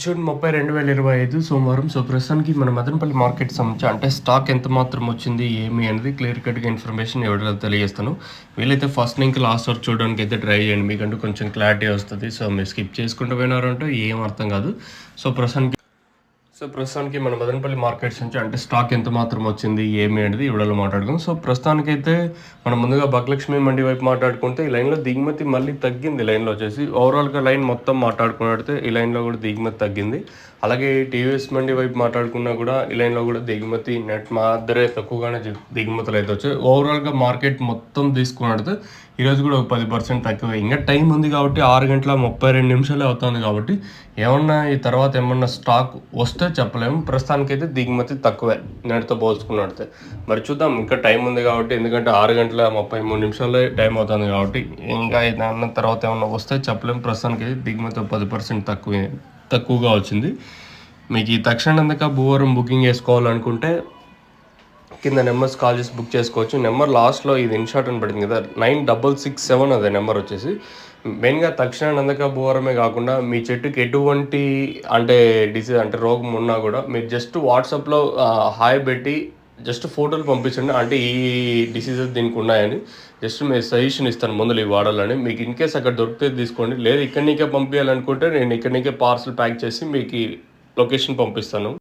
June 30, 2025 సోమవారం. ప్రస్తుతానికి మన మదనపల్లి మార్కెట్ సంబంధించి అంటే స్టాక్ ఎంత మాత్రం వచ్చింది, ఏమి అనేది క్లియర్ కట్‌గా ఇన్ఫర్మేషన్ ఎవరిలో తెలియజేస్తాను. వీలైతే ఫస్ట్ నుంచి లాస్ట్ వరకు చూడడానికి అయితే ట్రై చేయండి. మీకంటూ కొంచెం క్లారిటీ వస్తది. మీరు స్కిప్ చేసుకుంటూ పోయినారంటే ఏం అర్థం కాదు. ప్రస్తుతానికి మన మదనపల్లి మార్కెట్స్ నుంచి అంటే స్టాక్ ఎంత మాత్రం వచ్చింది, ఏమి అనేది ఇవిడలో మాట్లాడుకుందాం. ప్రస్తుతానికైతే మనం ముందుగా భగలక్ష్మి మండి వైపు మాట్లాడుకుంటే ఈ లైన్లో దిగుమతి మళ్ళీ తగ్గింది. లైన్లో వచ్చేసి ఓవరాల్గా లైన్ మొత్తం మాట్లాడుకున్నట్టే ఈ లైన్లో కూడా దిగుమతి తగ్గింది. అలాగే టీవీఎస్ మండి వైపు మాట్లాడుకున్నా కూడా ఈ లైన్లో కూడా దిగుమతి నెట్ మాదిరే తక్కువగానే దిగుమతులు అయితే వచ్చాయి. ఓవరాల్గా మార్కెట్ మొత్తం తీసుకున్నట్టు ఈరోజు కూడా ఒక 10% తక్కువ. ఇంకా టైం ఉంది కాబట్టి 6:32 అవుతుంది కాబట్టి ఏమన్నా ఈ తర్వాత ఏమన్నా స్టాక్ వస్తే చెప్పలేము. ప్రస్తుతానికైతే దిగుమతి తక్కువే నేటితో పోల్చుకున్నట్టే. మరి చూద్దాం, ఇంకా టైం ఉంది కాబట్టి, ఎందుకంటే 6:33 టైం అవుతుంది కాబట్టి ఇంకా అన్న తర్వాత ఏమన్నా వస్తే చెప్పలేము. ప్రస్తుతానికి దిగుమతి 10% తక్కువగా వచ్చింది. మీకు ఈ తక్షణ అందుక భూవరం బుకింగ్ చేసుకోవాలనుకుంటే కింద నెంబర్స్ కాల్ చేసి బుక్ చేసుకోవచ్చు. నెంబర్ లాస్ట్లో ఇది ఇన్షార్ట్ అని పడింది కదా, 9667 అదే నెంబర్ వచ్చేసి. మెయిన్గా తక్షణ నందక భూవరమే కాకుండా మీ చెట్టుకి ఎటువంటి అంటే డిసీజ్ అంటే రోగం ఉన్నా కూడా మీరు జస్ట్ వాట్సాప్లో హాయ్ పెట్టి జస్ట్ ఫోటోలు పంపించండి. అంటే ఈ డిసీజెస్ దీనికి ఉన్నాయని జస్ట్ మీరు సజెషన్ ఇస్తాను మందులు ఇవి వాడాలని. మీకు ఇన్ కేస్ అక్కడ దొరికితే తీసుకోండి, లేదు ఇక్కడి నీకే పంపించాలనుకుంటే నేను ఇక్కడి నీకే పార్సల్ ప్యాక్ చేసి మీకు లొకేషన్ పంపిస్తాను.